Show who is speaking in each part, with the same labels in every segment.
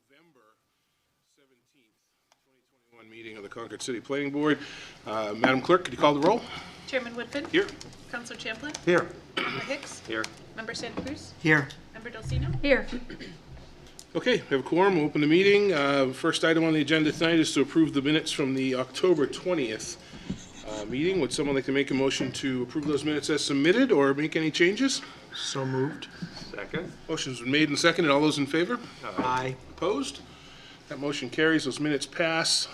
Speaker 1: November 17th, 2021 meeting of the Concord City Planning Board. Madam Clerk, could you call the roll?
Speaker 2: Chairman Woodfin.
Speaker 1: Here.
Speaker 2: Councilor Champlin.
Speaker 3: Here.
Speaker 2: Member Hicks.
Speaker 1: Here.
Speaker 2: Member Santa Cruz.
Speaker 3: Here.
Speaker 2: Member Delsino.
Speaker 4: Here.
Speaker 1: Okay, we have a quorum. We'll open the meeting. First item on the agenda tonight is to approve the minutes from the October 20th meeting. Would someone like to make a motion to approve those minutes as submitted or make any changes?
Speaker 3: So moved.
Speaker 5: Second.
Speaker 1: Motion's been made and seconded. All those in favor?
Speaker 3: Aye.
Speaker 1: Opposed? That motion carries. Those minutes pass.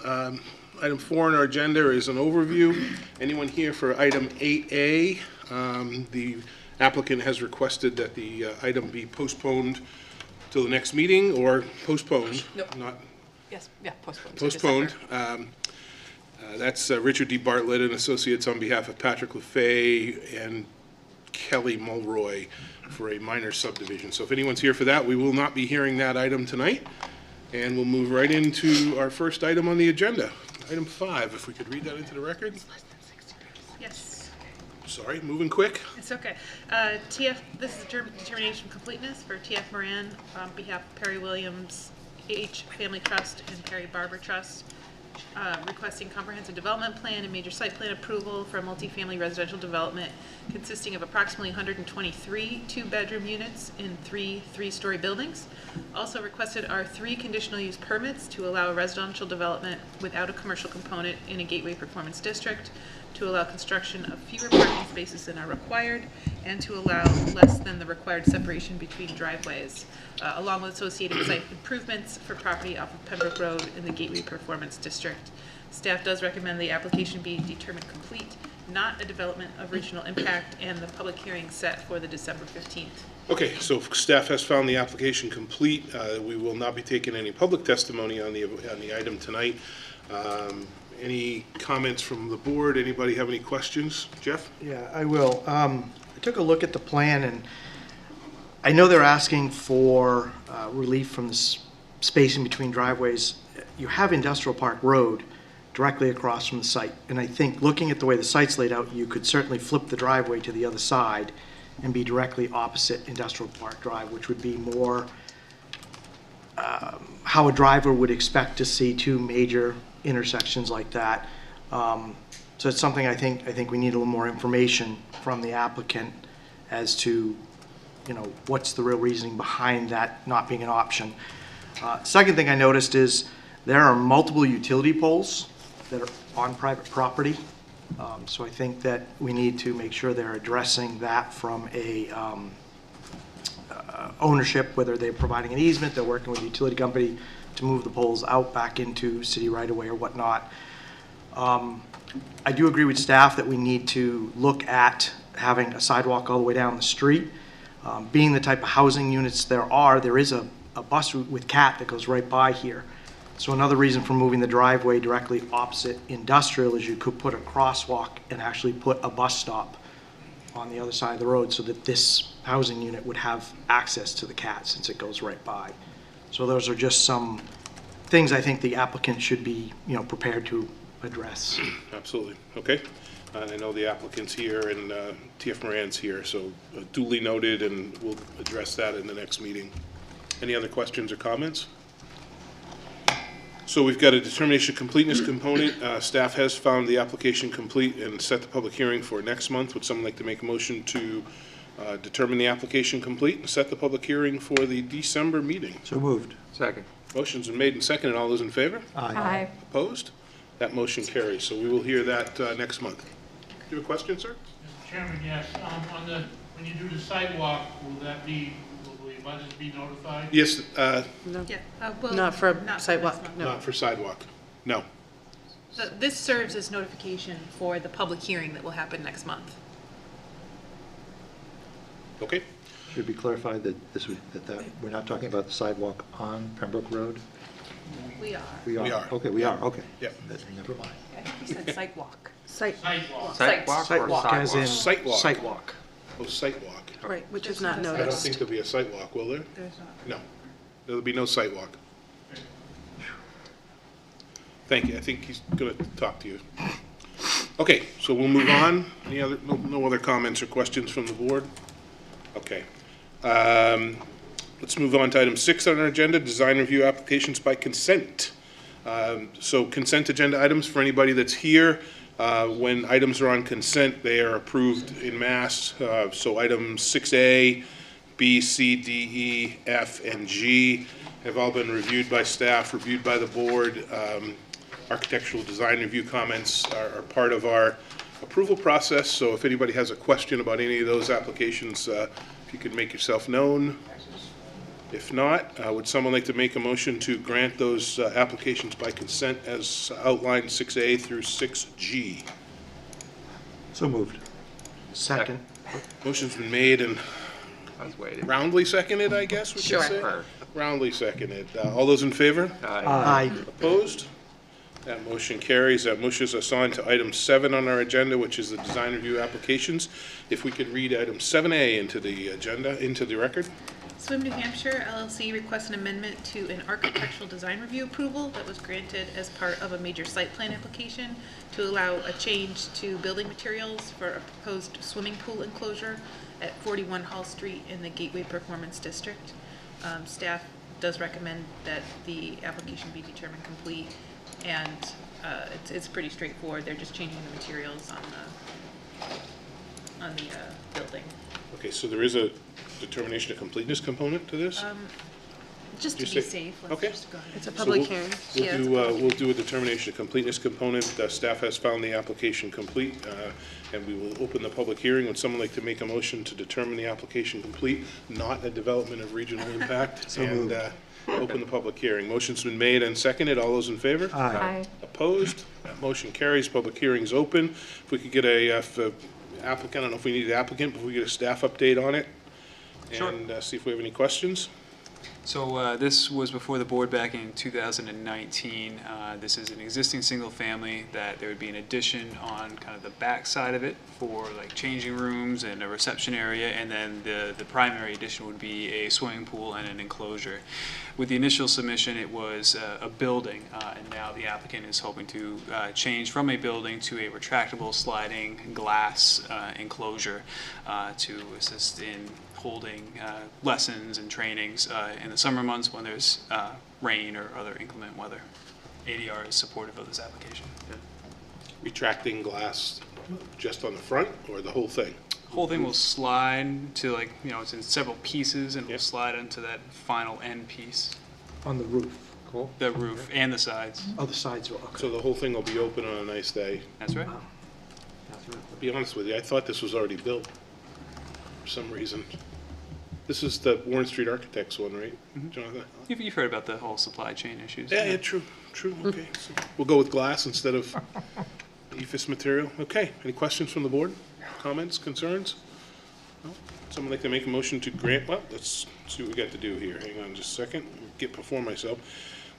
Speaker 1: Item 4 on our agenda is an overview. Anyone here for item 8A? The applicant has requested that the item be postponed till the next meeting, or postponed.
Speaker 4: Nope.
Speaker 1: Not
Speaker 4: Yes, yeah, postponed.
Speaker 1: postponed. That's Richard D. Bartlett and Associates on behalf of Patrick LaFay and Kelly Mulroy for a minor subdivision. So if anyone's here for that, we will not be hearing that item tonight. And we'll move right into our first item on the agenda. Item 5, if we could read that into the record.
Speaker 2: Yes,
Speaker 1: Sorry, moving quick.
Speaker 2: it's okay. This is determination of completeness for TF Moran on behalf of Perry Williams H. Family Trust and Perry Barber Trust, requesting comprehensive development plan and major site plan approval for a multifamily residential development consisting of approximately 123 two-bedroom units in three-story buildings. Also requested are 3 conditional use permits to allow a residential development without a commercial component in a gateway performance district, to allow construction of fewer parking spaces than are required, and to allow less than the required separation between driveways, along with associated site improvements for property off of Pembroke Road in the Gateway Performance District. Staff does recommend the application be determined complete, not a development of regional impact, and the public hearing set for the December 15th.
Speaker 1: Okay, so staff has found the application complete. We will not be taking any public testimony on the item tonight. Any comments from the board? Anybody have any questions? Jeff?
Speaker 3: Yeah, I will. I took a look at the plan, and I know they're asking for relief from the space in between driveways. You have Industrial Park Road directly across from the site, and I think looking at the way the site's laid out, you could certainly flip the driveway to the other side and be directly opposite Industrial Park Drive, which would be more how a driver would expect to see 2 major intersections like that. So it's something I think we need a little more information from the applicant as to, what's the real reasoning behind that not being an option. Second thing I noticed is there are multiple utility poles that are on private property. So I think that we need to make sure they're addressing that from a ownership, whether they're providing an easement, they're working with a utility company to move the poles out back into city right-of-way or whatnot. I do agree with staff that we need to look at having a sidewalk all the way down the street. Being the type of housing units there is a bus route with CAT that goes right by here. So another reason for moving the driveway directly opposite industrial is you could put a crosswalk and actually put a bus stop on the other side of the road so that this housing unit would have access to the CAT since it goes right by. So those are just some things I think the applicant should be, prepared to address.
Speaker 1: Absolutely. Okay. I know the applicant's here and TF Moran's here, so duly noted, and we'll address that in the next meeting. Any other questions or comments? So we've got a determination of completeness component. Staff has found the application complete and set the public hearing for next month. Would someone like to make a motion to determine the application complete and set the public hearing for the December meeting?
Speaker 3: So moved.
Speaker 5: Second.
Speaker 1: Motion's been made and seconded. All those in favor?
Speaker 4: Aye.
Speaker 1: Opposed? That motion carries. So we will hear that next month. Do you have a question, sir?
Speaker 6: Mr. Chairman, yes. When you do the sidewalk, will the abutters be notified?
Speaker 1: Yes,
Speaker 4: No.
Speaker 2: Yeah,
Speaker 4: Not for
Speaker 2: this
Speaker 4: sidewalk,
Speaker 2: month.
Speaker 4: no.
Speaker 1: not for sidewalk. No.
Speaker 2: So this serves as notification for the public hearing that will happen next month.
Speaker 1: Okay.
Speaker 7: Should be clarified that we're not talking about the sidewalk on Pembroke Road?
Speaker 2: We are.
Speaker 7: We are.
Speaker 1: We are.
Speaker 7: Okay, we are, okay.
Speaker 1: Yep.
Speaker 7: Never mind.
Speaker 4: He said sidewalk.
Speaker 6: Sidewalk.
Speaker 5: Sidewalk or
Speaker 3: Sidewalk as in
Speaker 1: Sidewalk.
Speaker 3: sidewalk.
Speaker 1: Oh, site walk.
Speaker 4: Right, which is not
Speaker 1: I don't
Speaker 4: noticed.
Speaker 1: think there'll be a site walk, will there?
Speaker 2: There's not.
Speaker 1: No. There'll be no site walk. Thank you. I think he's going to talk to you. Okay, so we'll move on. Any other, no other comments or questions from the board? Okay. Let's move on to item 6 on our agenda, design review applications by consent. So consent agenda items for anybody that's here. When items are on consent, they are approved in mass. So items 6A, B, C, D, E, F, and G have all been reviewed by staff, reviewed by the board. Architectural design review comments are part of our approval process. So if anybody has a question about any of those applications, if you could make yourself known. If not, would someone like to make a motion to grant those applications by consent as outlined 6A through 6G?
Speaker 7: So moved.
Speaker 3: Second.
Speaker 1: Motion's been made and
Speaker 5: I was waiting.
Speaker 1: roundly seconded, I guess we could say?
Speaker 5: Sure.
Speaker 1: Roundly seconded. All those in favor?
Speaker 3: Aye.
Speaker 1: Opposed? That motion carries. That moves us on to item 7 on our agenda, which is the design review applications. If we could read item 7A into the agenda, into the record.
Speaker 2: Swim New Hampshire LLC requests an amendment to an architectural design review approval that was granted as part of a major site plan application to allow a change to building materials for a proposed swimming pool enclosure at 41 Hall Street in the Gateway Performance District. Staff does recommend that the application be determined complete, and it's pretty straightforward. They're just changing the materials on the building.
Speaker 1: Okay, so there is a determination of completeness component to this?
Speaker 2: Just to
Speaker 1: You
Speaker 2: be
Speaker 1: say-
Speaker 2: safe, let's
Speaker 1: okay.
Speaker 2: just go ahead.
Speaker 4: It's a
Speaker 1: So
Speaker 4: public
Speaker 1: we'll-
Speaker 4: hearing.
Speaker 2: Yeah, it's a
Speaker 1: We'll do a determination of completeness component. Staff has found the application complete, and we will open the public hearing. Would someone like to make a motion to determine the application complete, not a development of regional impact?
Speaker 7: So
Speaker 1: and
Speaker 7: moved.
Speaker 1: Open the public hearing. Motion's been made and seconded. All those in favor?
Speaker 7: Aye.
Speaker 1: Opposed? That motion carries. Public hearing's open. If we could get a applicant, I don't know if we need an applicant, but if we get a staff update on it.
Speaker 8: Sure.
Speaker 1: And see if we have any questions.
Speaker 8: So this was before the board back in 2019. This is an existing single family that there would be an addition on kind of the back side of it for like changing rooms and a reception area, and then the primary addition would be a swimming pool and an enclosure. With the initial submission, it was a building, and now the applicant is hoping to change from a building to a retractable sliding glass enclosure to assist in holding lessons and trainings in the summer months when there's rain or other inclement weather. ADR is supportive of this application.
Speaker 1: Retracting glass just on the front or the whole thing?
Speaker 8: Whole thing will slide to, like, you know, it's in several pieces and will
Speaker 1: Yep.
Speaker 8: slide into that final end piece,
Speaker 3: On the roof.
Speaker 7: Cool.
Speaker 8: the roof and the sides.
Speaker 3: Other sides will, okay.
Speaker 1: So the whole thing will be open on a nice day.
Speaker 8: That's right.
Speaker 1: I'll be honest with you, I thought this was already built for some reason. This is the Warren Street Architects one, right, Jonathan?
Speaker 8: You've heard about the whole supply chain issues.
Speaker 1: Yeah, true, okay. So we'll go with glass instead of EFIS material. Okay, any questions from the board? Comments, concerns? No? Someone like to make a motion to grant, well, let's see what we got to do here. Hang on just a second, get before myself.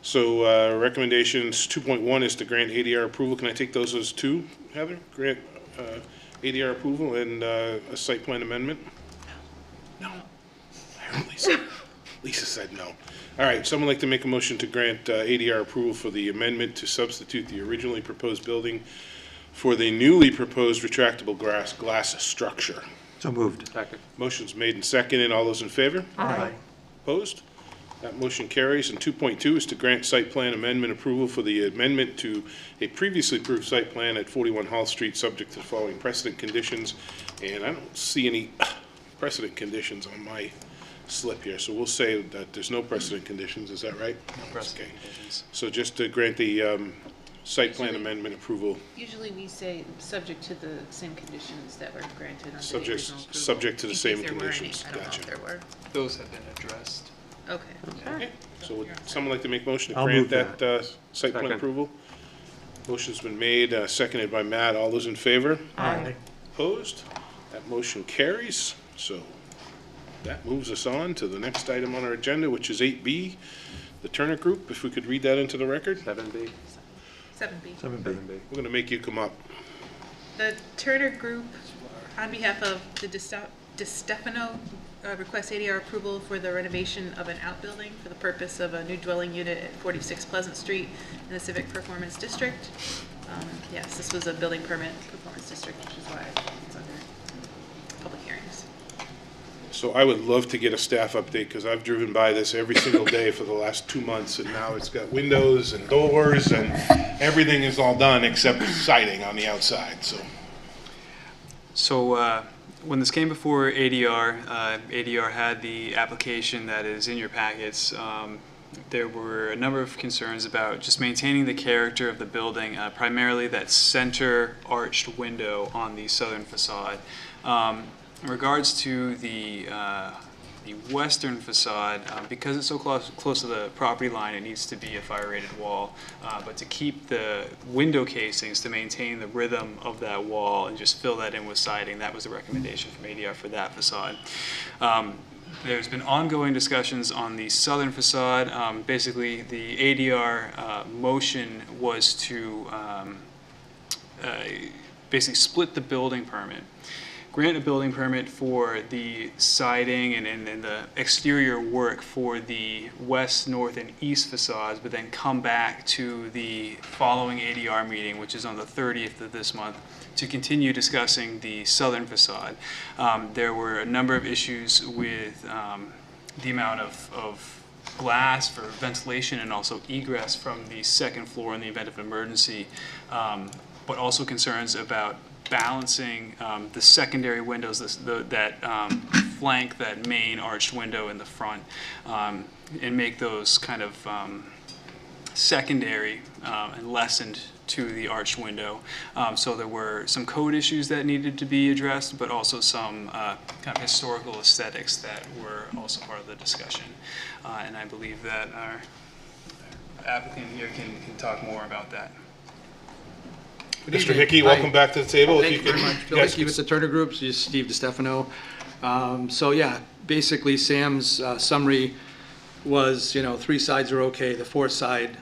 Speaker 1: So recommendations 2.1 is to grant ADR approval. Can I take those as 2, Heather? Grant ADR approval and a site plan amendment? No. I heard Lisa. Lisa said no. All right, someone like to make a motion to grant ADR approval for the amendment to substitute the originally proposed building for the newly proposed retractable glass structure.
Speaker 7: So moved.
Speaker 5: Second.
Speaker 1: Motion's made and seconded. All those in favor?
Speaker 3: Aye.
Speaker 1: Opposed? That motion carries. And 2.2 is to grant site plan amendment approval for the amendment to a previously approved site plan at 41 Hall Street, subject to the following precedent conditions. And I don't see any precedent conditions on my slip here, so we'll say that there's no precedent conditions. Is that right?
Speaker 8: No precedent
Speaker 1: Okay.
Speaker 8: conditions.
Speaker 1: So just to grant the site plan amendment approval,
Speaker 2: Usually we say subject to the same conditions that were granted under the
Speaker 1: Subject-
Speaker 2: original approval.
Speaker 1: subject to the
Speaker 2: in case
Speaker 1: same
Speaker 2: there were any.
Speaker 1: conditions.
Speaker 2: I don't know
Speaker 1: Gotcha.
Speaker 2: if there were.
Speaker 8: Those have been addressed.
Speaker 2: Okay.
Speaker 1: okay. So would someone like to make a motion to
Speaker 7: I'll
Speaker 1: grant
Speaker 7: move
Speaker 1: that
Speaker 7: that.
Speaker 1: site plan
Speaker 5: Second.
Speaker 1: approval? Motion's been made, seconded by Matt. All those in favor?
Speaker 3: Aye.
Speaker 1: Opposed? That motion carries. So that moves us on to the next item on our agenda, which is 8B, the Turner Group. If we could read that into the record.
Speaker 5: 7B.
Speaker 2: 7B.
Speaker 7: 7B.
Speaker 5: 7B.
Speaker 1: We're going to make you come up.
Speaker 2: The Turner Group, on behalf of the DiStefano, requests ADR approval for the renovation of an outbuilding for the purpose of a new dwelling unit at 46 Pleasant Street in the Civic Performance District. Yes, this was a building permit performance district, which is why it's under public hearings.
Speaker 1: So I would love to get a staff update, because I've driven by this every single day for the last 2 months, and now it's got windows and doors, and everything is all done except siding on the outside, so.
Speaker 8: So when this came before ADR, ADR had the application that is in your packets. There were a number of concerns about just maintaining the character of the building, primarily that center arched window on the southern facade. In regards to the western facade, because it's so close to the property line, it needs to be a fire-rated wall. But to keep the window casings, to maintain the rhythm of that wall and just fill that in with siding, that was the recommendation from ADR for that facade. There's been ongoing discussions on the southern facade. Basically, the ADR motion was to basically split the building permit. Grant a building permit for the siding and the exterior work for the west, north, and east facades, but then come back to the following ADR meeting, which is on the 30th of this month, to continue discussing the southern facade. There were a number of issues with the amount of glass for ventilation and also egress from the second floor in the event of an emergency, but also concerns about balancing the secondary windows that flank that main arched window in the front, and make those kind of secondary and lessened to the arched window. So there were some code issues that needed to be addressed, but also some kind of historical aesthetics that were also part of the discussion. And I believe that our applicant here can talk more about that.
Speaker 1: Mr. Hickey, welcome back to the table.
Speaker 5: Thank you very much. Bill Hickey with the Turner Group, this is Steve DiStefano. So yeah, basically Sam's summary was, 3 sides are okay. The 4th side,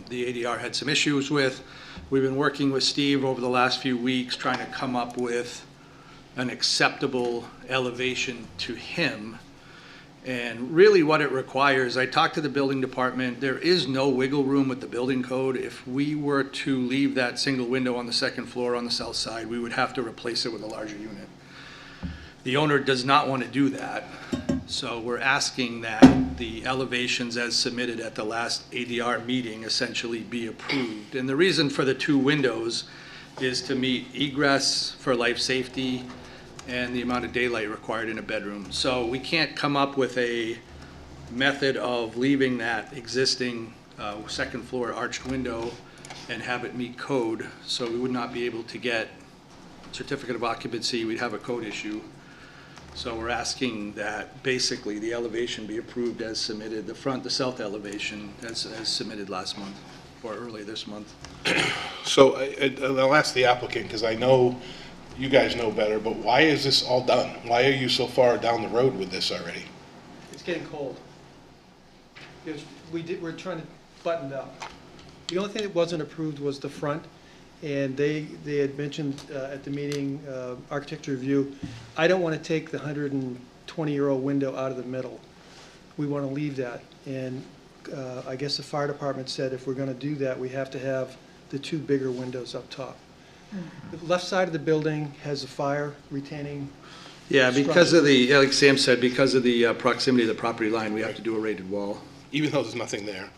Speaker 5: the ADR had some issues with. We've been working with Steve over the last few weeks trying to come up with an acceptable elevation to him. And really what it requires, I talked to the building department, there is no wiggle room with the building code. If we were to leave that single window on the second floor on the south side, we would have to replace it with a larger unit. The owner does not want to do that. So we're asking that the elevations as submitted at the last ADR meeting essentially be approved. And the reason for the 2 windows is to meet egress for life safety and the amount of daylight required in a bedroom. So we can't come up with a method of leaving that existing second floor arched window and have it meet code. So we would not be able to get certificate of occupancy. We'd have a code issue. So we're asking that basically the elevation be approved as submitted, the south elevation as submitted last month or early this month.
Speaker 1: So I'll ask the applicant, because I know you guys know better, but why is this all done? Why are you so far down the road with this already?
Speaker 9: It's getting cold. We're trying to button it up. The only thing that wasn't approved was the front, and they had mentioned at the meeting, architecture review, I don't want to take the 120-year-old window out of the middle. We want to leave that, and I guess the fire department said if we're going to do that, we have to have the 2 bigger windows up top. The left side of the building has a fire retaining.
Speaker 5: Yeah, because of the, like Sam said, because of the proximity of the property line, we have to do a rated wall.
Speaker 1: Even though there's nothing there.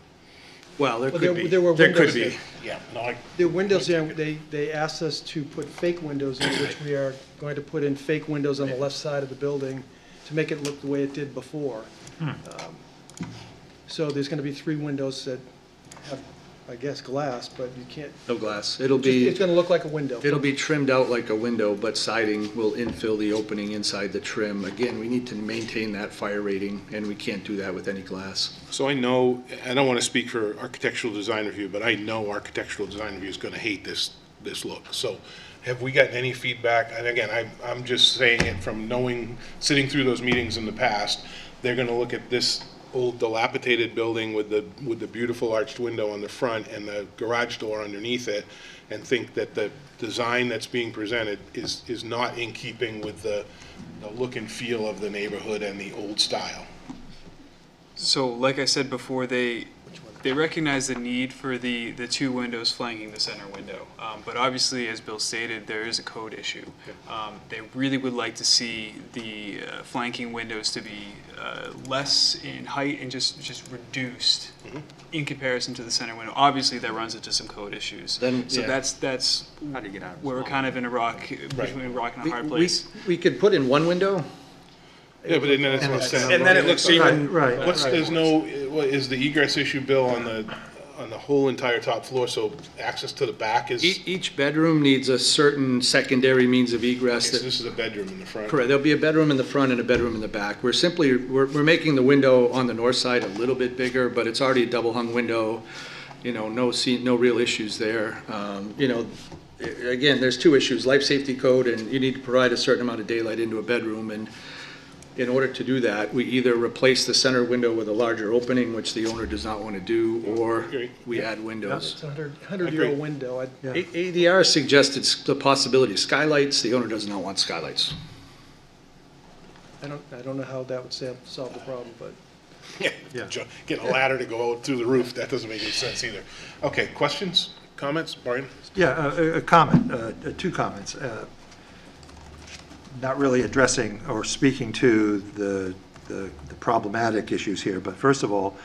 Speaker 5: Well, there could be.
Speaker 9: There were
Speaker 5: There could
Speaker 9: windows
Speaker 5: be.
Speaker 9: there.
Speaker 1: Yeah, no,
Speaker 9: The windows there, they asked us to put fake windows in, which we are going to put in fake windows on the left side of the building to make it look the way it did before. So there's going to be 3 windows that have, I guess, glass, but you can't,
Speaker 5: No glass. It'll be.
Speaker 9: it's going to look like a window.
Speaker 5: It'll be trimmed out like a window, but siding will infill the opening inside the trim. Again, we need to maintain that fire rating, and we can't do that with any glass.
Speaker 1: So I know, I don't want to speak for architectural design review, but I know architectural design review is going to hate this look. So have we gotten any feedback? And again, I'm just saying it from knowing, sitting through those meetings in the past, they're going to look at this old dilapidated building with the beautiful arched window on the front and the garage door underneath it, and think that the design that's being presented is not in keeping with the look and feel of the neighborhood and the old style.
Speaker 8: So like I said before, they they recognize the need for the two windows flanking the center window. But obviously, as Bill stated, there is a code issue. They really would like to see the flanking windows to be less in height and just reduced in comparison to the center window. Obviously, that runs into some code issues.
Speaker 5: Then,
Speaker 8: So
Speaker 5: yeah.
Speaker 8: that's
Speaker 10: How do you get out of
Speaker 8: where we're kind of in a rock, between a rock and a hard place.
Speaker 5: We could put in one window.
Speaker 1: Yeah, but then it's not set.
Speaker 5: And then it looks even.
Speaker 7: Right.
Speaker 1: There's no, what is the egress issue, Bill, on the whole entire top floor, so access to the back is,
Speaker 5: Each bedroom needs a certain secondary means of egress.
Speaker 1: so
Speaker 5: That,
Speaker 1: this is a bedroom in the front?
Speaker 5: correct, there'll be a bedroom in the front and a bedroom in the back. We're making the window on the north side a little bit bigger, but it's already a double hung window. No real issues there. Again, there's two issues, life safety code, and you need to provide a certain amount of daylight into a bedroom. And in order to do that, we either replace the center window with a larger opening, which the owner does not want to do, or
Speaker 1: Agree.
Speaker 5: we add windows.
Speaker 9: It's a 100-year-old window.
Speaker 5: ADR suggested the possibility of skylights. The owner does not want skylights.
Speaker 9: I don't know how that would solve the problem, but.
Speaker 1: Yeah, getting a ladder to go out through the roof, that doesn't make any sense either. Okay, questions, comments, Brian?
Speaker 7: Yeah, a comment, two comments. Not really addressing or speaking to the problematic issues here, but first of all,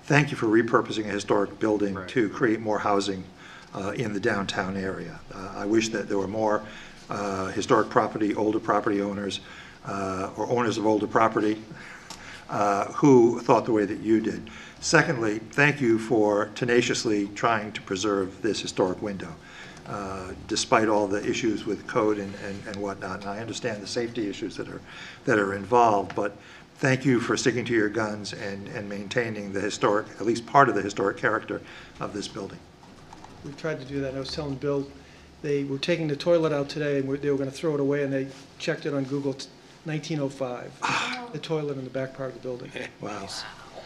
Speaker 7: thank you for repurposing a historic building to create more housing in the downtown area. I wish that there were more historic property, older property owners, or owners of older property who thought the way that you did. Secondly, thank you for tenaciously trying to preserve this historic window, despite all the issues with code and whatnot. And I understand the safety issues that are involved, but thank you for sticking to your guns and maintaining the historic, at least part of the historic character of this building.
Speaker 9: We've tried to do that. I was telling Bill, they were taking the toilet out today, and they were going to throw it away, and they checked it on Google. It's 1905, the toilet in the back part of the building.
Speaker 7: Wow,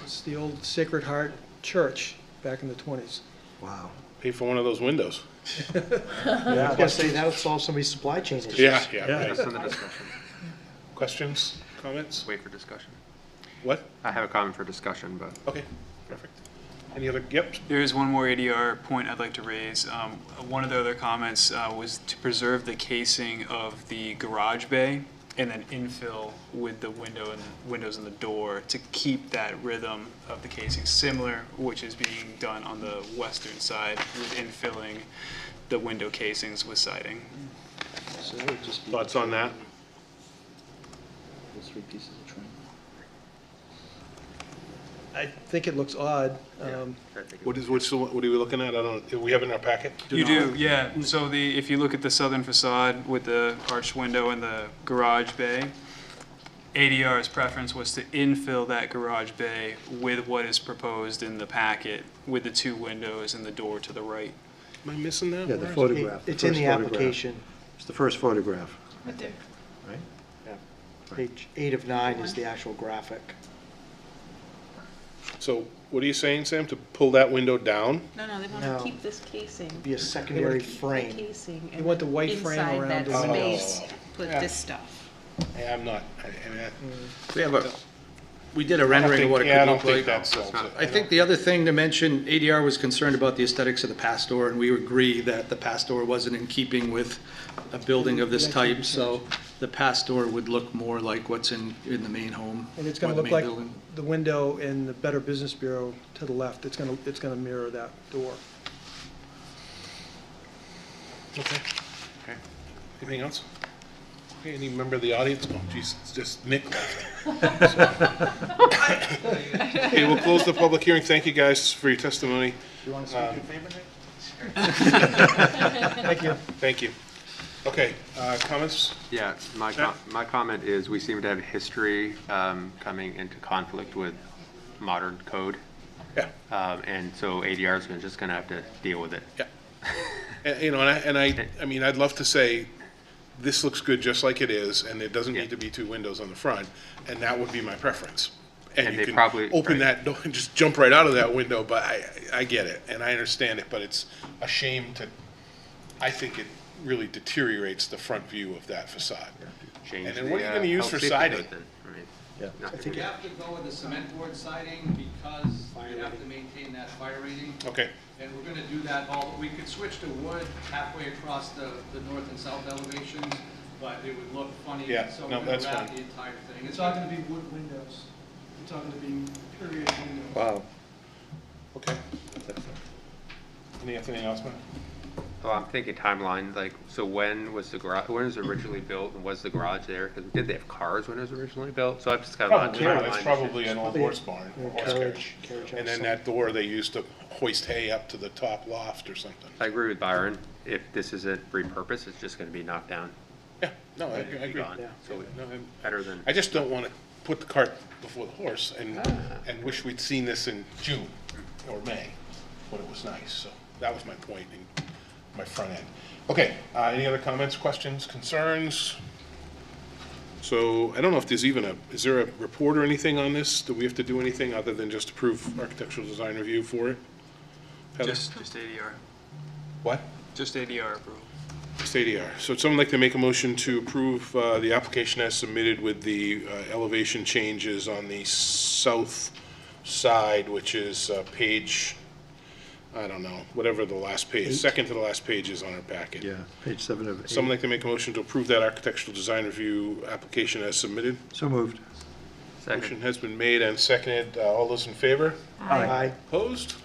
Speaker 9: It's the old Sacred Heart Church back in the 20s.
Speaker 7: wow.
Speaker 1: Pay for one of those windows.
Speaker 3: Yeah, I was gonna say, that'll solve somebody's supply chain issues.
Speaker 1: Yeah,
Speaker 10: That's
Speaker 1: right.
Speaker 10: in the discussion.
Speaker 1: Questions, comments?
Speaker 10: Wait for discussion.
Speaker 1: What?
Speaker 10: I have a comment for discussion, but
Speaker 1: Okay, perfect. Any other, yep,
Speaker 8: There is one more ADR point I'd like to raise. One of the other comments was to preserve the casing of the garage bay and then infill with the windows and the door to keep that rhythm of the casing similar, which is being done on the western side with infilling the window casings with siding.
Speaker 5: So that would just be
Speaker 1: thoughts on that?
Speaker 5: those three pieces of trim.
Speaker 9: I think it looks odd.
Speaker 1: What are we looking at? I don't, do we have it in our packet?
Speaker 8: You do, yeah. So if you look at the southern facade with the arched window and the garage bay, ADR's preference was to infill that garage bay with what is proposed in the packet with the two windows and the door to the right.
Speaker 1: Am I missing that?
Speaker 7: Yeah, the
Speaker 1: Where is it?
Speaker 7: photograph.
Speaker 3: It's in
Speaker 7: first
Speaker 3: the
Speaker 7: photograph.
Speaker 3: application.
Speaker 7: It's the first photograph,
Speaker 2: Right there.
Speaker 7: right?
Speaker 3: Page 8 of 9 is the actual graphic.
Speaker 1: So what are you saying, Sam, to pull that window down?
Speaker 2: No, they want
Speaker 3: No.
Speaker 2: to keep this casing.
Speaker 3: Be a secondary
Speaker 2: The
Speaker 3: frame.
Speaker 2: casing.
Speaker 9: You want the white frame around the window.
Speaker 2: Inside that space, put this stuff.
Speaker 1: Yeah, I'm not, I mean,
Speaker 5: We did a rendering of what it
Speaker 1: yeah, I
Speaker 5: could
Speaker 1: don't
Speaker 5: look
Speaker 1: think
Speaker 5: like.
Speaker 1: that solves it.
Speaker 5: I think the other thing to mention, ADR was concerned about the aesthetics of the pass door, and we agree that the pass door wasn't in keeping with a building of this type, so the pass door would look more like what's in the main home.
Speaker 9: And it's
Speaker 5: or
Speaker 9: going to
Speaker 5: the
Speaker 9: look
Speaker 5: main
Speaker 9: like
Speaker 5: building.
Speaker 9: the window in the Better Business Bureau to the left. It's going to mirror that door.
Speaker 1: Okay. Anything else? Okay, any member of the audience? Oh, geez, it's just Nick left. Okay, we'll close the public hearing. Thank you guys for your testimony.
Speaker 3: You want to speak your favorite, Nick?
Speaker 9: Thank you.
Speaker 1: Thank you. Okay, comments?
Speaker 10: yeah, my comment is we seem to have history coming into conflict with modern code.
Speaker 1: Yeah.
Speaker 10: And so ADR is just going to have to deal with it.
Speaker 1: Yeah. You know, I mean, I'd love to say, this looks good just like it is, and it doesn't need to be two windows on the front, and that would be my preference.
Speaker 10: And
Speaker 1: you
Speaker 10: they
Speaker 1: can
Speaker 10: probably-
Speaker 1: open
Speaker 10: right.
Speaker 1: that door and just jump right out of that window, but I get it, and I understand it, but it's a shame to, I think it really deteriorates the front view of that facade.
Speaker 10: Change
Speaker 1: And then what are you
Speaker 10: the,
Speaker 1: gonna use
Speaker 10: health
Speaker 1: for
Speaker 10: safety
Speaker 1: siding?
Speaker 10: code then. I mean,
Speaker 5: We have to go with the cement board siding because we have to maintain that fire rating.
Speaker 1: Okay,
Speaker 5: And we're gonna do that all, we could switch to wood halfway across the north and south elevations, but it would look funny.
Speaker 1: Yeah,
Speaker 5: So
Speaker 1: no,
Speaker 5: we're
Speaker 1: that's
Speaker 5: gonna wrap
Speaker 1: fine.
Speaker 5: the entire thing.
Speaker 9: It's not gonna be wood windows. It's not gonna be period windows.
Speaker 7: Wow.
Speaker 1: okay. Anything else, man?
Speaker 10: Oh, I'm thinking timeline, like, so when was the garage, when was it originally built, and was the garage there? Because did they have cars when it was originally built? So I'm just kind of on
Speaker 1: Probably, yeah, that's
Speaker 10: timeline.
Speaker 1: probably an old horse barn, or horse carriage.
Speaker 3: Carriage
Speaker 1: And
Speaker 3: house,
Speaker 1: then that door, they used to hoist hay up to the top loft or something.
Speaker 10: I agree with Byron. If this isn't repurposed, it's just gonna be knocked down.
Speaker 1: Yeah, no, I
Speaker 10: and be
Speaker 1: agree.
Speaker 10: gone.
Speaker 3: Yeah.
Speaker 10: So
Speaker 1: No, I'm-
Speaker 10: better than,
Speaker 1: I just don't want to put the cart before the horse and wish we'd seen this in June or May, when it was nice. So that was my point in my front end. Okay, any other comments, questions, concerns? So I don't know if there's even is there a report or anything on this? Do we have to do anything other than just approve architectural design review for it? Heather?
Speaker 8: Just ADR.
Speaker 1: What?
Speaker 8: Just ADR approval.
Speaker 1: Just ADR. So would someone like to make a motion to approve the application as submitted with the elevation changes on the south side, which is page, I don't know, whatever the last page, second to the last page is on our packet.
Speaker 7: Yeah, page 7 of 8.
Speaker 1: Someone like to make a motion to approve that architectural design review application as submitted?
Speaker 7: So moved.
Speaker 1: Motion
Speaker 10: second,
Speaker 1: has been made and seconded. All those in favor?
Speaker 3: Aye.
Speaker 1: Opposed?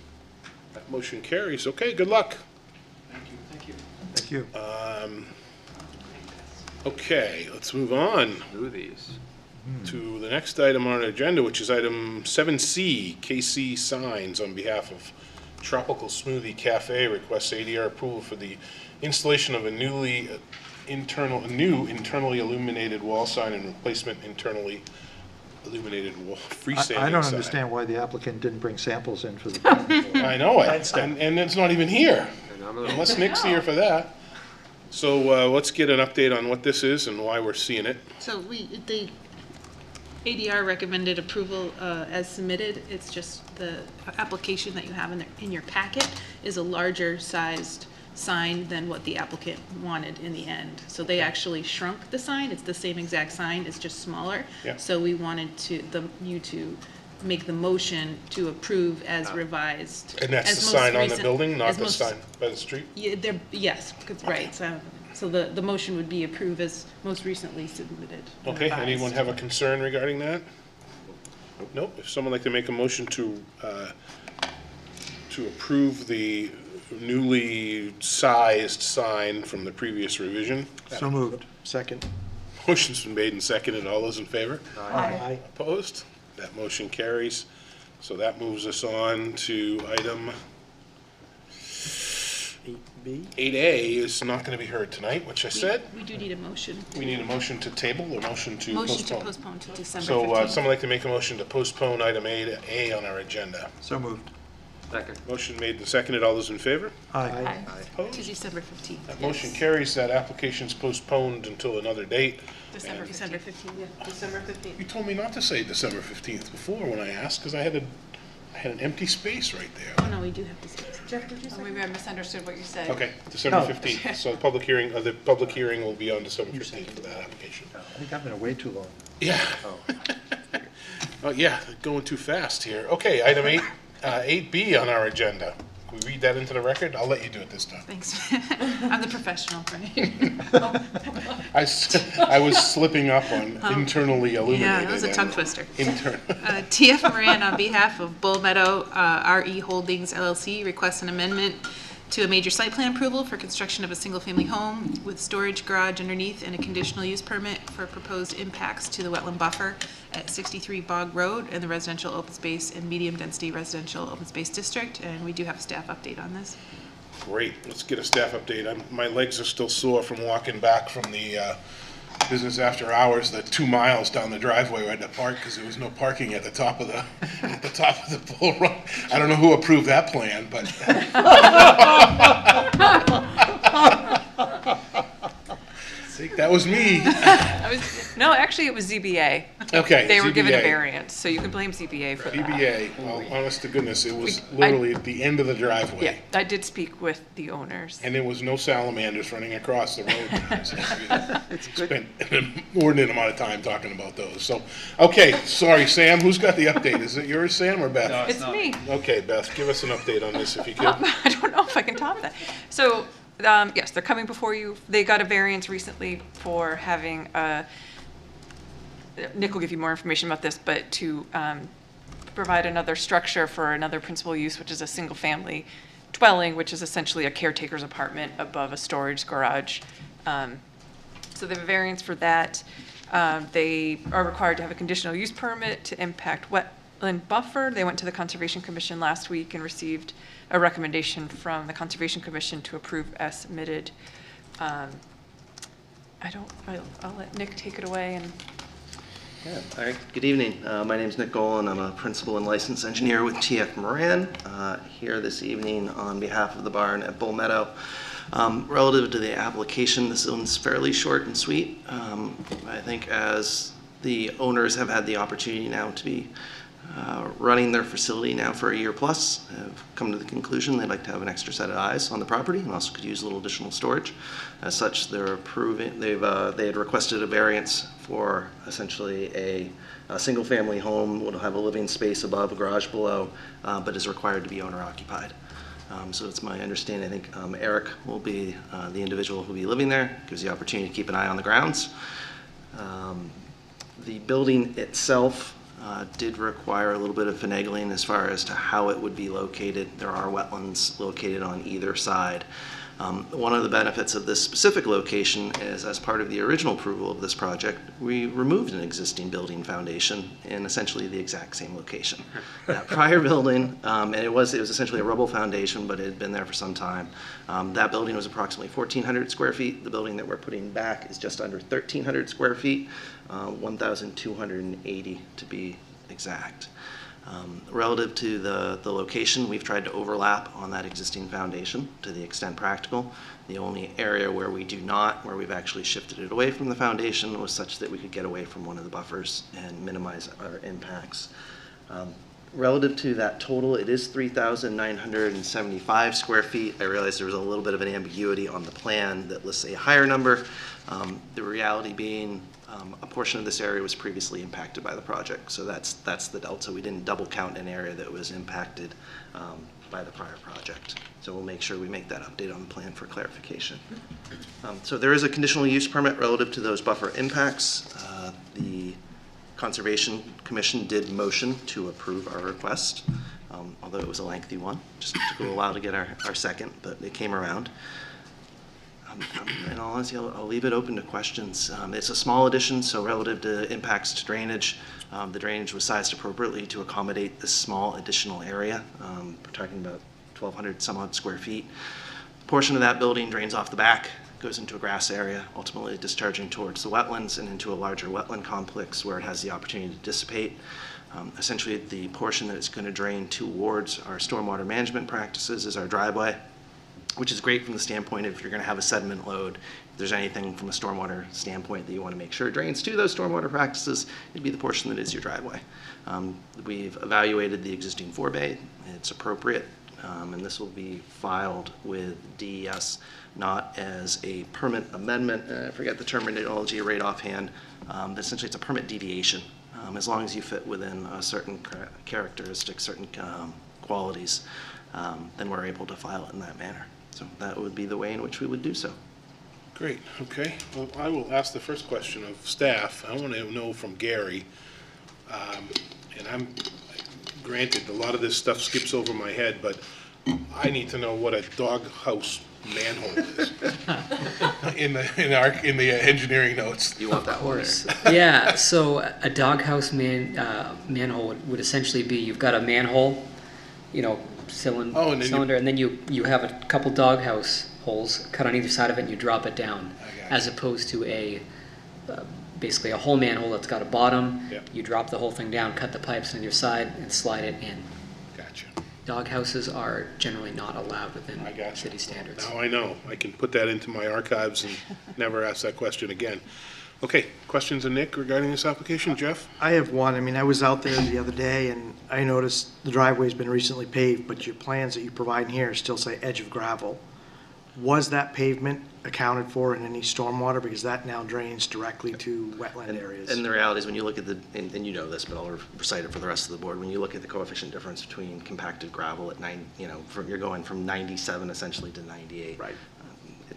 Speaker 1: That motion carries. Okay, good luck.
Speaker 5: Thank you.
Speaker 7: Thank you.
Speaker 1: Okay, let's move on
Speaker 10: do these.
Speaker 1: to the next item on our agenda, which is item 7C, KC Signs on behalf of Tropical Smoothie Cafe requests ADR approval for the installation of a new internally illuminated wall sign and replacement internally illuminated wall, freestanding sign.
Speaker 7: I don't understand why the applicant didn't bring samples in for the.
Speaker 1: I know it, and it's not even here,
Speaker 10: And I'm a little,
Speaker 1: unless Nick's here for that. So let's get an update on what this is and why we're seeing it.
Speaker 2: So the ADR recommended approval as submitted. It's just the application that you have in your packet is a larger sized sign than what the applicant wanted in the end. So they actually shrunk the sign. It's the same exact sign, it's just smaller.
Speaker 1: Yeah.
Speaker 2: So we wanted you to make the motion to approve as revised.
Speaker 1: And that's
Speaker 2: as
Speaker 1: the
Speaker 2: most
Speaker 1: sign on the
Speaker 2: recent-
Speaker 1: building, not
Speaker 2: as
Speaker 1: the
Speaker 2: most-
Speaker 1: sign by the street?
Speaker 2: Yeah, yes, right. So the motion would be approve as most recently submitted. and
Speaker 1: Okay, anyone
Speaker 2: revised.
Speaker 1: have a concern regarding that? Nope. If someone like to make a motion to approve the newly sized sign from the previous revision.
Speaker 7: So moved.
Speaker 3: Second.
Speaker 1: Motion's been made and seconded. All those in favor?
Speaker 3: Aye.
Speaker 1: Opposed? That motion carries. So that moves us on to item
Speaker 3: 8B.
Speaker 1: 8A is not going to be heard tonight, which I said.
Speaker 2: We do need a motion.
Speaker 1: We need a motion to table or motion to
Speaker 2: Motion to
Speaker 1: postpone?
Speaker 2: postpone to December
Speaker 1: So
Speaker 2: 15th.
Speaker 1: someone like to make a motion to postpone item A on our agenda.
Speaker 7: So moved.
Speaker 10: second.
Speaker 1: Motion made and seconded. All those in favor?
Speaker 7: Aye.
Speaker 2: To
Speaker 1: Opposed?
Speaker 2: December 15th.
Speaker 1: That motion carries. That application's postponed until another date.
Speaker 2: December 15th.
Speaker 4: December 15th.
Speaker 1: You told me not to say December 15th before when I asked, because I had an empty space right there.
Speaker 2: Oh, no, we do have to say this. Jeff, did you
Speaker 4: Oh,
Speaker 2: say?
Speaker 4: maybe I misunderstood what you said.
Speaker 1: Okay, December
Speaker 3: No.
Speaker 1: 15th. So the public hearing will be on December 15th for that application.
Speaker 7: I think I've been away too long.
Speaker 1: Yeah. Oh, yeah, going too fast here. Okay, item 8B on our agenda. Can we read that into the record? I'll let you do it this time.
Speaker 2: Thanks. I'm the professional, right?
Speaker 1: I was slipping up on internally illuminated.
Speaker 2: Yeah, that was a
Speaker 1: and
Speaker 2: tongue twister.
Speaker 1: Intern.
Speaker 2: TF Moran, on behalf of Bull Meadow RE Holdings LLC, requests an amendment to a major site plan approval for construction of a single-family home with storage garage underneath and a conditional use permit for proposed impacts to the wetland buffer at 63 Bog Road in the residential open space and medium-density residential open space district. And we do have a staff update on this.
Speaker 1: Great, let's get a staff update. My legs are still sore from walking back from the business after hours, the 2 miles down the driveway we had to park because there was no parking at the top of the Bull Run. I don't know who approved that plan, but. I think that was me.
Speaker 4: No, actually, it was ZBA.
Speaker 1: Okay.
Speaker 4: They were given a
Speaker 1: ZBA.
Speaker 4: variance, so you can blame ZBA for that.
Speaker 1: ZBA, well, honest to goodness, it was
Speaker 4: I-
Speaker 1: literally at the end of the driveway.
Speaker 4: Yeah, I did speak with the owners.
Speaker 1: And there was no salamanders running across the road. Spent an inordinate amount of time talking about those. So, okay, sorry, Sam, who's got the update? Is it yours, Sam, or Beth?
Speaker 4: It's me.
Speaker 1: Okay, Beth, give us an update on this if you could.
Speaker 4: I don't know if I can top that. So, yes, they're coming before you. They got a variance recently for having Nick will give you more information about this, but to provide another structure for another principal use, which is a single-family dwelling, which is essentially a caretaker's apartment above a storage garage. So they have a variance for that. They are required to have a conditional use permit to impact wetland buffer. They went to the Conservation Commission last week and received a recommendation from the Conservation Commission to approve as submitted. I'll let Nick take it away and.
Speaker 11: Yeah. All right. Good evening. My name is Nick Golan. I'm a principal and licensed engineer with TF Moran, here this evening on behalf of the barn at Bull Meadow. Relative to the application, this one's fairly short and sweet. I think as the owners have had the opportunity now to be running their facility now for a year plus, have come to the conclusion they'd like to have an extra set of eyes on the property and also could use a little additional storage. As such, they're approving. They had requested a variance for essentially a single-family home. Will have a living space above, a garage below, but is required to be owner-occupied. So it's my understanding. I think Eric will be the individual who will be living there. Gives the opportunity to keep an eye on the grounds. The building itself did require a little bit of finagling as far as to how it would be located. There are wetlands located on either side. One of the benefits of this specific location is, as part of the original approval of this project, we removed an existing building foundation in essentially the exact same location. That prior building, and it was essentially a rubble foundation, but it had been there for some time. That building was approximately 1,400 square feet. The building that we're putting back is just under 1,300 square feet, 1,280 to be exact. Relative to the location, we've tried to overlap on that existing foundation to the extent practical. The only area where we do not, where we've actually shifted it away from the foundation, was such that we could get away from one of the buffers and minimize our impacts. Relative to that total, it is 3,975 square feet. I realize there was a little bit of an ambiguity on the plan that lists a higher number. The reality being, a portion of this area was previously impacted by the project, so that's the delta. We didn't double count an area that was impacted by the prior project. So we'll make sure we make that update on the plan for clarification. So there is a conditional use permit relative to those buffer impacts. The Conservation Commission did motion to approve our request, although it was a lengthy one. Just took a while to get our second, but it came around. In all honesty, I'll leave it open to questions. It's a small addition, so relative to impacts to drainage, the drainage was sized appropriately to accommodate this small additional area. We're talking about 1,200 some odd square feet. A portion of that building drains off the back, goes into a grass area, ultimately discharging towards the wetlands and into a larger wetland complex where it has the opportunity to dissipate. Essentially, the portion that it's going to drain towards our stormwater management practices is our driveway, which is great from the standpoint of if you're going to have a sediment load, if there's anything from a stormwater standpoint that you want to make sure drains to those stormwater practices, it'd be the portion that is your driveway. We've evaluated the existing forebay. It's appropriate, and this will be filed with DES, not as a permit amendment. I forget the terminology right offhand, but essentially it's a permit deviation. As long as you fit within a certain characteristics, certain qualities, then we're able to file it in that manner. So that would be the way in which we would do so.
Speaker 1: Great, okay. Well, I will ask the first question of staff. I want to know from Gary, and I'm, granted, a lot of this stuff skips over my head, but I need to know what a doghouse manhole is in the engineering notes.
Speaker 11: You want that one?
Speaker 12: Of course. Yeah, so a doghouse manhole would essentially be, you've got a manhole, cylinder, and then you have a couple doghouse holes cut on either side of it, and you drop it down, as opposed to basically a whole manhole that's got a bottom.
Speaker 1: Yep.
Speaker 12: You drop the whole thing down, cut the pipes on your side, and slide it in.
Speaker 1: Gotcha.
Speaker 12: Doghouses are generally not allowed within city standards.
Speaker 1: Now I know. I can put that into my archives and never ask that question again. Okay, questions of Nick regarding this application? Jeff?
Speaker 3: I have one. I mean, I was out there the other day and I noticed the driveway's been recently paved, but your plans that you provide here still say edge of gravel. Was that pavement accounted for in any stormwater? Because that now drains directly to wetland areas.
Speaker 11: And the reality is, when you look at and you know this, but I'll recite it for the rest of the board, when you look at the coefficient difference between compacted gravel at you're going from 97 essentially to 98.
Speaker 3: Right.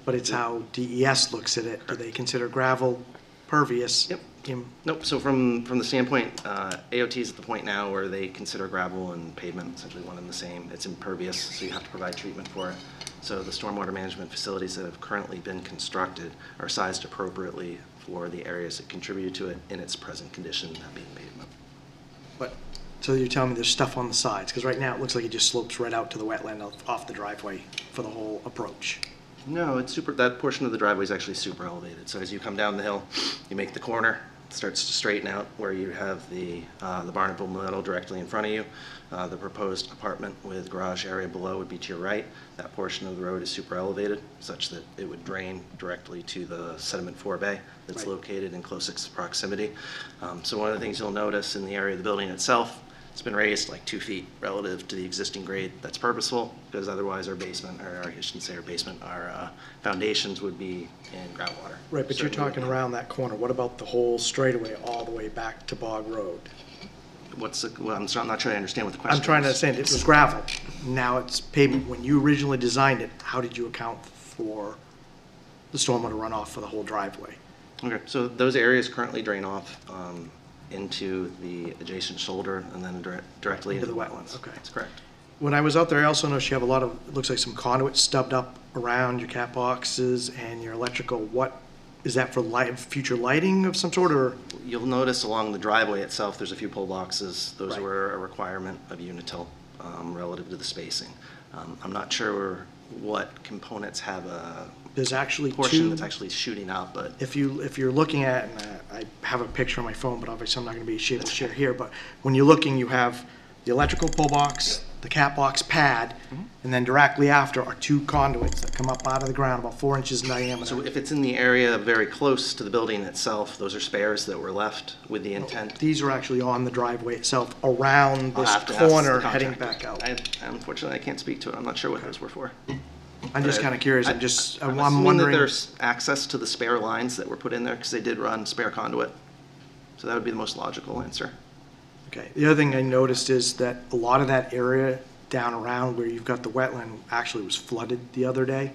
Speaker 3: But it's how DES looks at it. Do they consider gravel pervious?
Speaker 11: Yep. Nope, so from the standpoint, AOT is at the point now where they consider gravel and pavement essentially one and the same. It's impervious, so you have to provide treatment for it. So the stormwater management facilities that have currently been constructed are sized appropriately for the areas that contribute to it in its present condition, that being pavement.
Speaker 3: But, so you're telling me there's stuff on the sides? Because right now it looks like it just slopes right out to the wetland off the driveway for the whole approach.
Speaker 11: No, that portion of the driveway is actually super elevated. So as you come down the hill, you make the corner, it starts to straighten out where you have the Barnable Meadow directly in front of you. The proposed apartment with garage area below would be to your right. That portion of the road is super elevated, such that it would drain directly to the sediment forebay that's
Speaker 3: Right.
Speaker 11: located in close proximity. So one of the things you'll notice in the area of the building itself, it's been raised like 2 feet relative to the existing grade. That's purposeful, because otherwise our basement, or I shouldn't say our basement, our foundations would be in groundwater.
Speaker 3: Right, but you're
Speaker 11: Certainly
Speaker 3: talking
Speaker 11: would be.
Speaker 3: around that corner. What about the whole straightaway all the way back to Bog Road?
Speaker 11: Well, I'm not sure I understand what the question is.
Speaker 3: I'm trying to understand. It was gravel. Now it's pavement. When you originally designed it, how did you account for the stormwater runoff for the whole driveway?
Speaker 11: Okay, so those areas currently drain off into the adjacent shoulder and then directly into the wetlands.
Speaker 3: Okay.
Speaker 11: That's correct.
Speaker 3: When I was out there, I also noticed you have a lot of, it looks like some conduit stubbed up around your cat boxes and your electrical. What, is that for future lighting of some sort, or?
Speaker 11: You'll notice along the driveway itself, there's a few pole boxes. Those
Speaker 3: Right.
Speaker 11: were a requirement of Unitil relative to the spacing. I'm not sure what components have a
Speaker 3: There's actually
Speaker 11: portion
Speaker 3: two.
Speaker 11: that's actually shooting out, but
Speaker 3: If you're looking at, and I have a picture on my phone, but obviously I'm not going to be able to share here, but when you're looking, you have the electrical pole box, the cat box pad, and then directly after are two conduits that come up out of the ground about 4 inches in
Speaker 11: so
Speaker 3: diameter.
Speaker 11: if it's in the area very close to the building itself, those are spares that were left with the intent.
Speaker 3: These are actually on the driveway itself, around
Speaker 11: I'll
Speaker 3: this
Speaker 11: have to ask the
Speaker 3: corner heading
Speaker 11: contractor.
Speaker 3: back out.
Speaker 11: Unfortunately, I can't speak to it. I'm not sure what those were for.
Speaker 3: I'm just kind of curious. I'm
Speaker 11: assuming that
Speaker 3: wondering.
Speaker 11: there's access to the spare lines that were put in there, because they did run spare conduit. So that would be the most logical answer.
Speaker 3: Okay, the other thing I noticed is that a lot of that area down around where you've got the wetland actually was flooded the other day.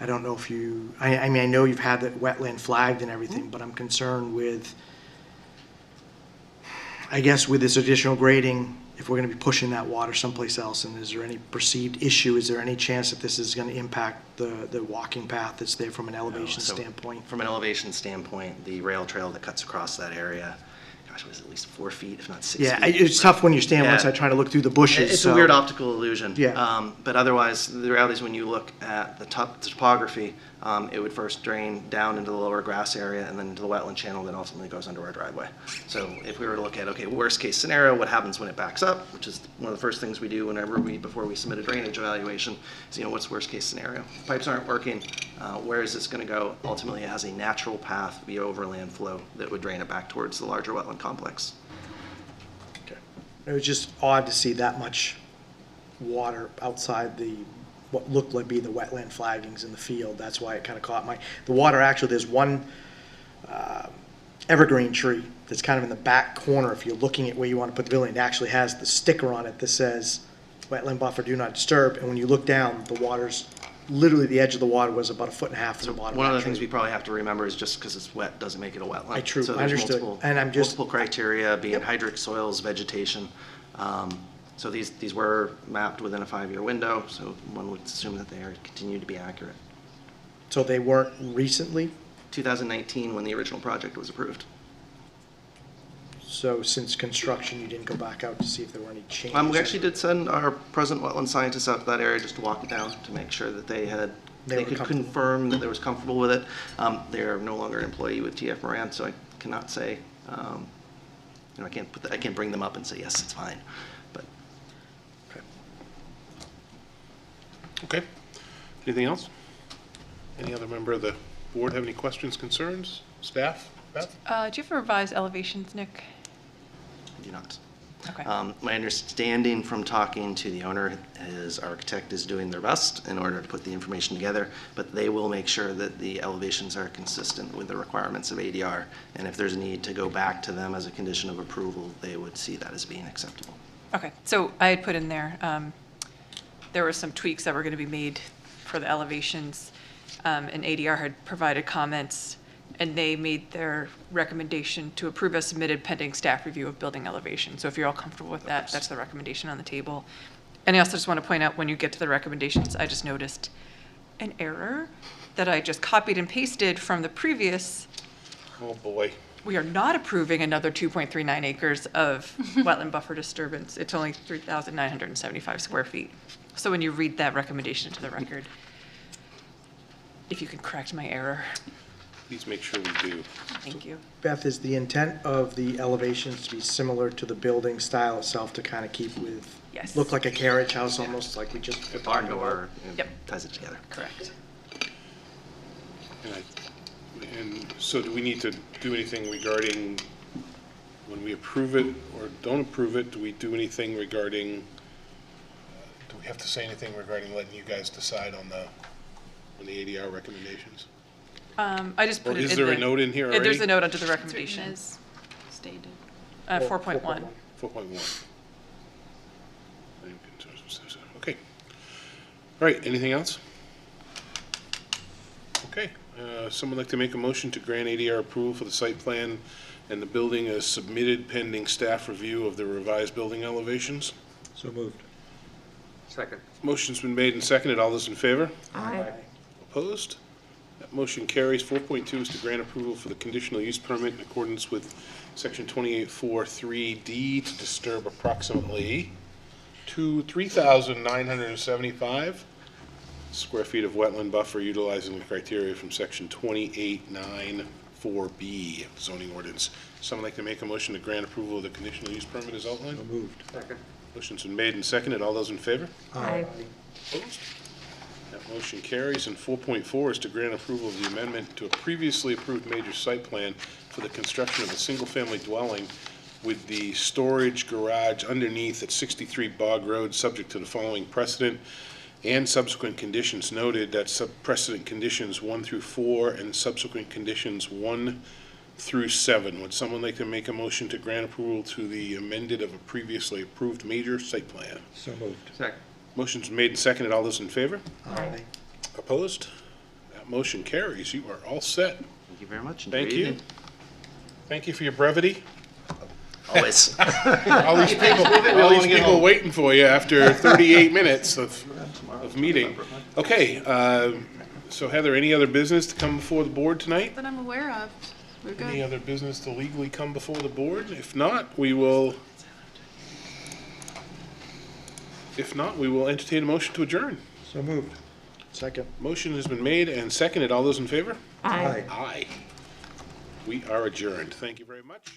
Speaker 3: I don't know if I mean, I know you've had the wetland flagged and everything, but I'm concerned with, I guess with this additional grading, if we're gonna be pushing that water someplace else, and is there any perceived issue? Is there any chance that this is gonna impact the walking path that's there from an elevation
Speaker 11: So,
Speaker 3: standpoint?
Speaker 11: From an elevation standpoint, the rail trail that cuts across that area, gosh, was at least 4 feet, if not 6
Speaker 3: Yeah,
Speaker 11: feet.
Speaker 3: it's tough when you stand
Speaker 11: Yeah.
Speaker 3: one side trying to look through the bushes.
Speaker 11: It's
Speaker 3: so-
Speaker 11: a weird optical illusion.
Speaker 3: Yeah.
Speaker 11: But otherwise, the reality is when you look at the topography, it would first drain down into the lower grass area and then into the wetland channel that ultimately goes under our driveway. So if we were to look at, okay, worst case scenario, what happens when it backs up, which is one of the first things we do before we submit a drainage evaluation, is, what's worst case scenario? Pipes aren't working, where is this gonna go? Ultimately, it has a natural path via overland flow that would drain it back towards the larger wetland complex.
Speaker 3: Okay. It was just odd to see that much water outside what looked like be the wetland flaggings in the field. That's why it kind of caught the water actually, there's one evergreen tree that's kind of in the back corner. If you're looking at where you want to put the building, it actually has the sticker on it that says wetland buffer, do not disturb. And when you look down, the water's, literally the edge of the water was about 1.5 feet from the bottom.
Speaker 11: One of the
Speaker 3: that
Speaker 11: things
Speaker 3: tree.
Speaker 11: we probably have to remember is just because it's wet doesn't make it a wetland. So
Speaker 3: I
Speaker 11: there's
Speaker 3: understood.
Speaker 11: multiple-
Speaker 3: And I'm just-
Speaker 11: multiple criteria, being hydric soils, vegetation. So these were mapped within a 5-year window, so one would assume that they are continue to be accurate.
Speaker 3: So they weren't recently?
Speaker 11: 2019, when the original project was approved.
Speaker 3: So since construction, you didn't go back out to see if there were any changes?
Speaker 11: We actually did send our present wetland scientists out to that area just to walk it down to make sure that they
Speaker 3: They were
Speaker 11: could
Speaker 3: comfortable.
Speaker 11: confirm that they was comfortable with it. They are no longer an employee with TF Moran, so I cannot say, I can't bring them up and say, yes, it's fine. But
Speaker 1: Okay. Anything else? Any other member of the Board have any questions, concerns? Staff? Beth?
Speaker 4: Do you have revised elevations, Nick?
Speaker 11: I do not.
Speaker 4: Okay.
Speaker 11: My understanding from talking to the owner, his architect is doing their best in order to put the information together, but they will make sure that the elevations are consistent with the requirements of ADR. And if there's a need to go back to them as a condition of approval, they would see that as being acceptable.
Speaker 4: Okay, so I had put in there, there were some tweaks that were going to be made for the elevations, and ADR had provided comments, and they made their recommendation to approve as submitted pending staff review of building elevation. So if you're all comfortable with that, that's the recommendation on the table. And I also just want to point out, when you get to the recommendations, I just noticed an error that I just copied and pasted from the previous.
Speaker 1: Oh, boy.
Speaker 4: We are not approving another 2.39 acres of wetland buffer disturbance. It's only 3,975 square feet. So when you read that recommendation to the record, if you can correct my error.
Speaker 1: Please make sure we do.
Speaker 4: Thank you.
Speaker 3: Beth, is the intent of the elevations to be similar to the building style itself, to kind of keep with,
Speaker 4: Yes.
Speaker 3: look like a carriage house almost, like we just were
Speaker 11: Barn
Speaker 3: talking
Speaker 11: door
Speaker 3: about?
Speaker 4: Yep.
Speaker 11: ties it together.
Speaker 4: Correct.
Speaker 1: And so do we need to do anything regarding when we approve it or don't approve it? Do we do anything regarding, do we have to say anything regarding letting you guys decide on the ADR recommendations?
Speaker 4: I just
Speaker 1: Or
Speaker 4: put it in
Speaker 1: is there a
Speaker 4: the-
Speaker 1: note in here
Speaker 4: There's
Speaker 1: already?
Speaker 4: a note under the
Speaker 2: It's written
Speaker 4: recommendation.
Speaker 2: as stated.
Speaker 4: 4.1.
Speaker 1: 4.1. Okay. All right, anything else? Okay, someone like to make a motion to grant ADR approval for the site plan and the building as submitted pending staff review of the revised building elevations?
Speaker 7: So moved.
Speaker 10: Second.
Speaker 1: Motion's been made and seconded. All those in favor?
Speaker 2: Aye.
Speaker 1: Opposed? That motion carries. 4.2 is to grant approval for the conditional use permit in accordance with section 2843D to disturb approximately 3,975 square feet of wetland buffer utilizing the criteria from section 2894B of the zoning ordinance. Someone like to make a motion to grant approval of the conditional use permit as outlined?
Speaker 7: So moved.
Speaker 10: Second.
Speaker 1: Motion's been made and seconded. All those in favor?
Speaker 2: Aye.
Speaker 1: Opposed? That motion carries. And 4.4 is to grant approval of the amendment to a previously approved major site plan for the construction of a single-family dwelling with the storage garage underneath at 63 Bog Road, subject to the following precedent and subsequent conditions noted. That precedent conditions 1 through 4 and subsequent conditions 1 through 7. Would someone like to make a motion to grant approval to the amended of a previously approved major site plan?
Speaker 7: So moved.
Speaker 10: Second.
Speaker 1: Motion's made and seconded. All those in favor?
Speaker 3: Aye.
Speaker 1: Opposed? That motion carries. You are all set.
Speaker 11: Thank you very much. Enjoy
Speaker 1: Thank
Speaker 11: your
Speaker 1: you.
Speaker 11: evening.
Speaker 1: Thank you for your brevity.
Speaker 11: Always.
Speaker 1: All these people waiting for you after 38 minutes of meeting. Okay, so Heather, any other business to come before the board tonight?
Speaker 2: That I'm aware of. We're
Speaker 1: Any
Speaker 2: good.
Speaker 1: other business to legally come before the board? If not, we will entertain a motion to adjourn.
Speaker 7: So moved.
Speaker 3: Second.
Speaker 1: Motion has been made and seconded. All those in favor?
Speaker 7: Aye.
Speaker 1: Aye. We are adjourned. Thank you very much.